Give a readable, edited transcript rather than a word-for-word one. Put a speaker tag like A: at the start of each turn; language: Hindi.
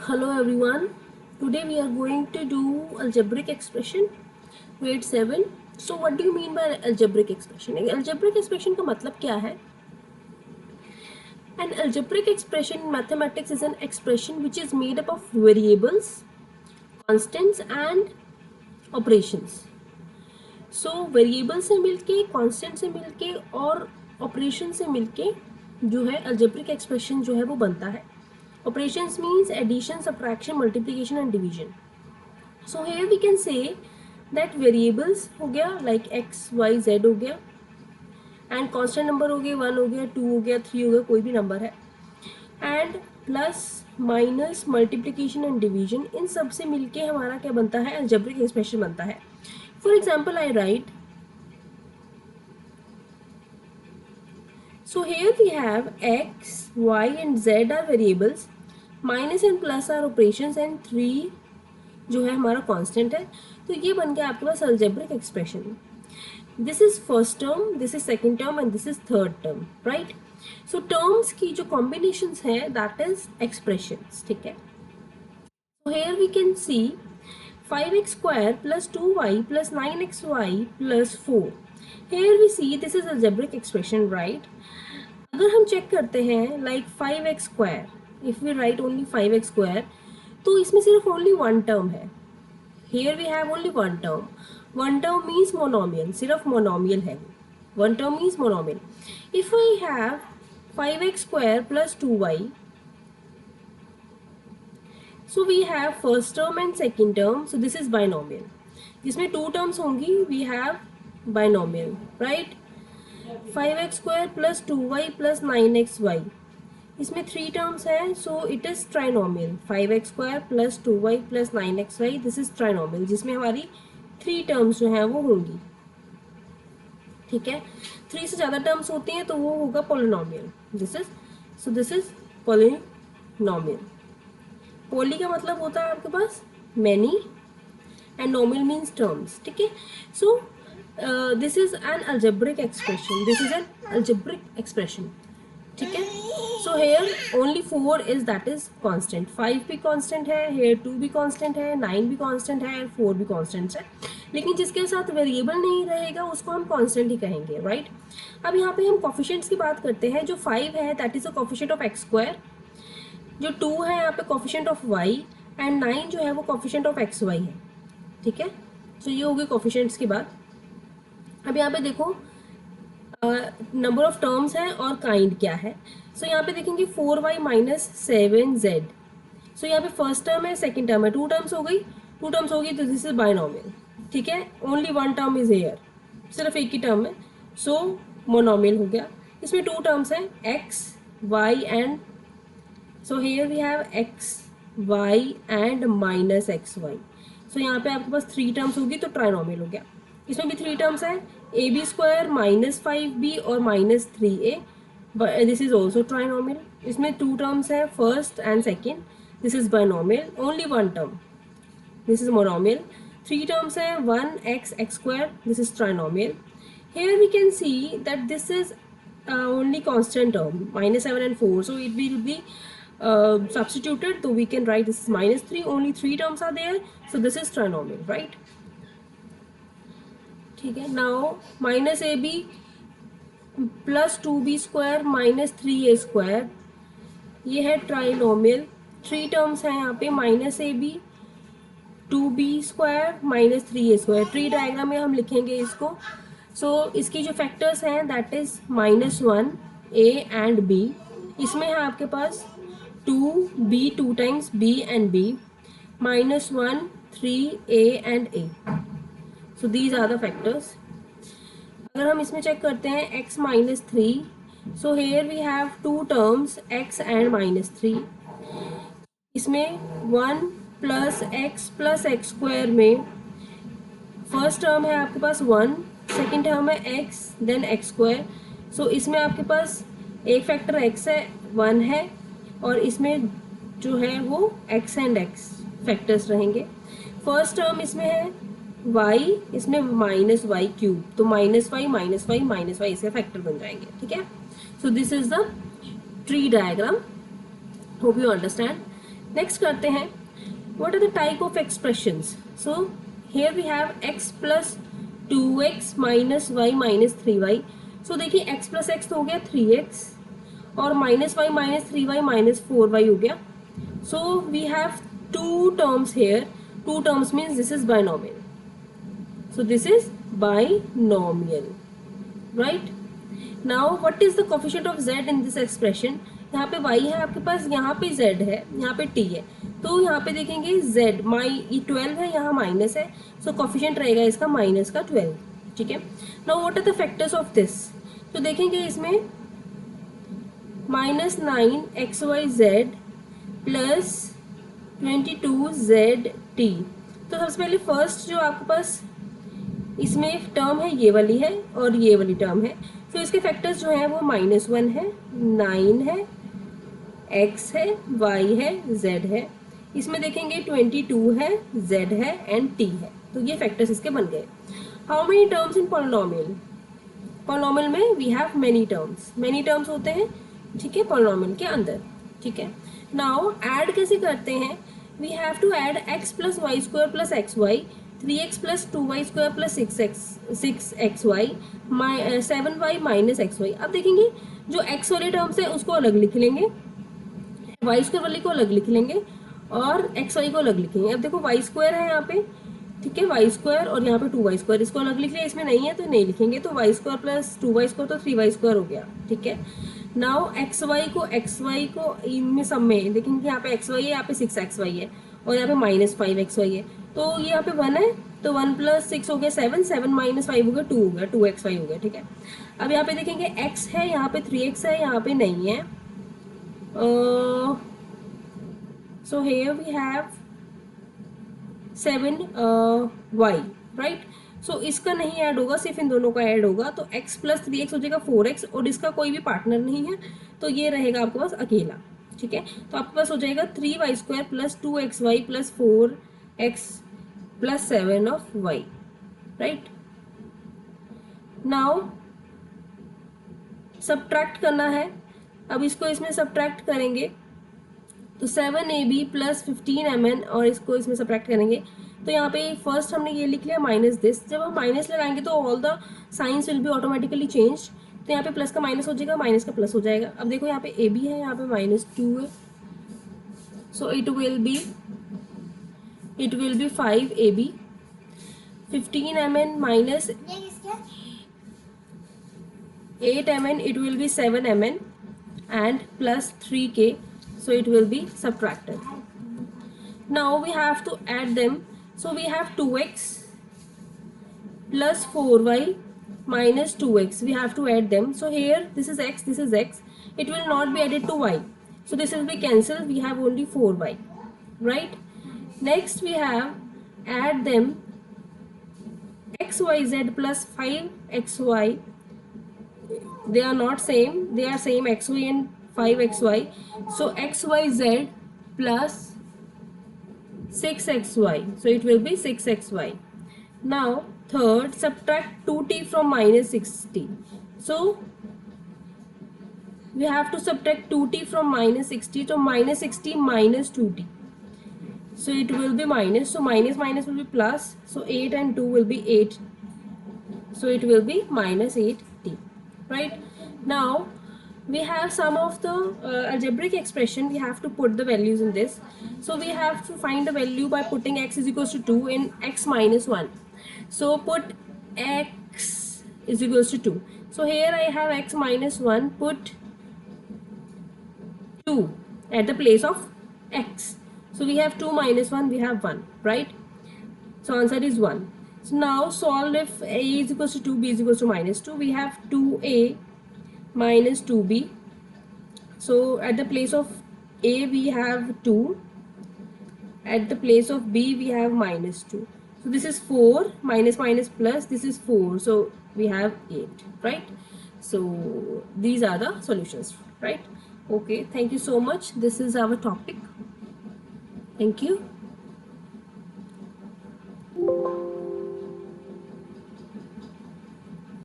A: Hello everyone. Today we are going to do algebraic expression grade 7. So what do you mean by algebraic expression? Algebraic expression का मतलब क्या है? An algebraic expression in mathematics is an expression which is made up of variables, constants and operations. So variable से मिलके, कांस्टेंट से मिलके और ऑपरेशन से मिलके जो है algebraic expression जो है वो बनता है. Operations means addition, subtraction, multiplication and division. So here we can say that variables हो गया like x, y, z हो गया and constant number हो गया 1 हो गया 2 हो गया 3 हो गया कोई भी नंबर है and plus minus multiplication and division in सब से मिलके हमारा क्या बनता है अलजेब्रिक एक्सप्रेशन बनता है. For example I right so here we have x, y and z are variables, minus and plus are operations and 3 जो है हमारा कांस्टेंट है. तो ये बन गया आपके पास algebraic expression. This is first term, this is second term and this is third term, right. So terms की जो कॉम्बिनेशंस है दैट इज एक्सप्रेशंस. ठीक है. So here we can see 5x square plus 2y plus 9xy plus 4. Here we see this is algebraic expression, right? अगर हम चेक करते हैं like 5x square, if we write only 5x square तो इसमें सिर्फ ओनली वन टर्म है. Here we have only one term. One term means monomial, सिर्फ मोनोमियल है. One term means monomial. If we have 5x square plus 2y, so we have first term and second term, so this is binomial. जिसमें टू टर्म्स होंगी we have binomial, right? 5x square plus 2y plus 9xy, इसमें थ्री टर्म्स है so it is trinomial. 5x square plus 2y plus 9xy this is trinomial जिसमें हमारी थ्री टर्म्स जो हैं वो होंगी. ठीक है. थ्री से ज़्यादा टर्म्स होती हैं तो वो होगा polynomial. This is polynomial. Poly का मतलब होता है आपके पास many and nomial means terms. ठीक है. So this is an algebraic expression. This is an algebraic expression. ठीक है. So here only 4 is that is constant. 5 भी कांस्टेंट है, हेयर 2 भी कांस्टेंट है, 9 भी कांस्टेंट है, 4 भी कांस्टेंट है. लेकिन जिसके साथ वेरिएबल नहीं रहेगा उसको हम कांस्टेंट ही कहेंगे, राइट. अब यहाँ पे हम कोफिशिएंट्स की बात करते हैं. जो 5 है that is a coefficient of x square, जो 2 है यहाँ पे कोफिशिएंट ऑफ वाई एंड 9 जो है वो कोफिशिएंट ऑफ एक्स वाई है. ठीक है. तो ये होगी कोफिशिएंट्स की बात. अब यहाँ पे देखो नंबर ऑफ टर्म्स है और काइंड क्या है. सो यहाँ पे देखेंगे 4y माइनस 7z. सो यहाँ पे फर्स्ट टर्म है, सेकंड टर्म है, टू टर्म्स हो गई. टू टर्म्स हो गई तो दिस इज बाइनोमियल. ठीक है. Only one term is here, सिर्फ एक ही टर्म है सो मोनोमियल हो गया. इसमें टू टर्म्स है x, y and so here we have x, y and minus X Y. सो यहाँ पे आपके पास थ्री टर्म्स होगी तो ट्राइनोमियल हो गया. इसमें भी थ्री टर्म्स है A B square minus 5b और minus 3a. This is also trinomial. इसमें टू टर्म्स है first and second. This is binomial. Only one term, this is monomial. Three terms है 1x x square, this is trinomial. Here we can see that this is only constant term minus 7 and 4, so it will be substituted, so we can write this is minus 3. Only three terms are there, so this is trinomial, right? ठीक है. Now minus A B plus 2b square minus 3a square, ये है ट्राइनोमियल. थ्री टर्म्स हैं यहाँ पे minus A B 2b square minus 3a square. Tree diagram में हम लिखेंगे इसको. सो इसकी जो फैक्टर्स हैं that is minus 1 a and b. इसमें है आपके पास 2b 2 times b and b, minus 1 3a and a. So these are the factors. अगर हम इसमें चेक करते हैं x minus 3, so here we have two terms x and minus 3. इसमें 1 plus x square में फर्स्ट टर्म है आपके पास 1, सेकेंड टर्म है x देन x स्क्वायर. सो इसमें आपके पास एक फैक्टर x है 1 है और इसमें जो है वो x एंड x फैक्टर्स रहेंगे. फर्स्ट टर्म इसमें है y, इसमें माइनस वाई क्यूब, तो minus Y minus Y minus Y इसके फैक्टर बन जाएंगे. ठीक है. So this is the tree diagram. Hope you understand. Next करते हैं, what are the type of expressions? So here we have x plus 2x minus y minus 3y. so देखिए x plus x तो हो गया 3x और minus y minus 3y minus 4y हो गया. so we have two terms here. Two terms means this is binomial. so this is binomial, right? now what is the coefficient of z in this expression? यहाँ पे y है आपके पास, यहाँ पे z है, यहाँ पे t है. तो यहाँ पे देखेंगे z ये 12 है, यहाँ माइनस है. सो कोफिशिएंट रहेगा इसका माइनस का 12. ठीक है. Now what are the factors of this? तो देखेंगे इसमें -9xyz प्लस 22zt. तो सबसे पहले फर्स्ट जो आपके पास इसमें टर्म है ये वाली है और ये वाली टर्म है. तो इसके फैक्टर्स जो हैं वो -1 है, 9 है, x है, y है, z है. इसमें देखेंगे 22 है, z है एंड t है. तो ये फैक्टर्स इसके बन गए. How many terms in polynomial? Polynomial में we have many terms. Many terms होते हैं, ठीक है, पॉलिनोमियल के अंदर. ठीक है. नाउ ऐड कैसे करते हैं? We have to add x plus Y square plus X Y, 3x plus 2y square plus 6xy 7y minus xy. अब देखेंगे जो x वाले टर्म्स है उसको अलग लिख लेंगे, वाई स्क्वायर वाले को अलग लिख लेंगे और xy को अलग लिखेंगे. अब देखो वाई स्क्वायर है यहाँ पे, ठीक है, वाई स्क्वायर और यहाँ पे 2y स्क्वायर, इसको अलग लिख लिया, इसमें नहीं है तो नहीं लिखेंगे. तो Y square plus 2y square तो 3y स्क्वायर हो गया. ठीक है. नाउ xy को इनमें सब में देखेंगे, यहाँ पे xy है, यहाँ पे 6xy है और यहाँ पे -5xy है. तो ये यहाँ पे 1 है तो 1 प्लस 6 हो गया 7, 7 माइनस 5 हो गया 2 हो गया, 2xy हो गया. ठीक है. अब यहाँ पे देखेंगे x है, यहाँ पे 3x है, यहाँ पे नहीं है. So here we have 7y, right. So इसका नहीं ऐड होगा, सिर्फ इन दोनों का ऐड होगा. तो x प्लस 3x हो जाएगा 4x और इसका कोई भी पार्टनर नहीं है तो ये रहेगा आपके पास अकेला. ठीक है. तो आपके पास हो जाएगा 3y square plus 2xy plus 4x plus 7 of y, right. Now subtract करना है. अब इसको इसमें सब्ट्रैक्ट करेंगे तो 7ab प्लस 15mn और इसको इसमें सब्ट्रैक्ट करेंगे. तो यहाँ पे फर्स्ट हमने ये लिख लिया माइनस दिस. जब हम माइनस लगाएंगे तो all the science will be automatically change. तो यहाँ पे प्लस का माइनस हो जाएगा, माइनस का प्लस हो जाएगा. अब देखो यहाँ पे ए बी है, यहाँ पे -2 है. So it will be 5ab, 15mn minus 8mn, it will be 7mn and plus 3k. So it will be subtracted. Now we have to add them. So we have 2x plus 4y minus 2x. We have to add them. So here this is x, this is x. It will not be added to y. So this will be cancelled. We have only 4y, right? Next we have add them xyz plus 5xy. They are not same. They are same, xy and 5xy. So xyz plus 6xy. So it will be 6xy. Now third, subtract 2t from -60. So we have to subtract 2t from -60. So -60 minus 2t. So it will be minus. So minus minus will be plus. So 8 and 2 will be 8. So it will be -8t. Right. Now we have some of the algebraic expression. We have to put the values in this. So we have to find the value by putting x is equals to 2 in x minus 1. So put x is equals to 2. So here I have x minus 1. Put 2 at the place of x. So we have 2 minus 1. We have 1. Right. So answer is 1. So now solve if a is equals to 2, b is equals to -2. We have 2a minus 2b. So at the place of a we have 2. At the place of b we have -2. So this is 4 minus minus plus. This is 4. So we have 8. Right. So these are the solutions. Right. Okay. Thank you so much. This is our topic. Thank you.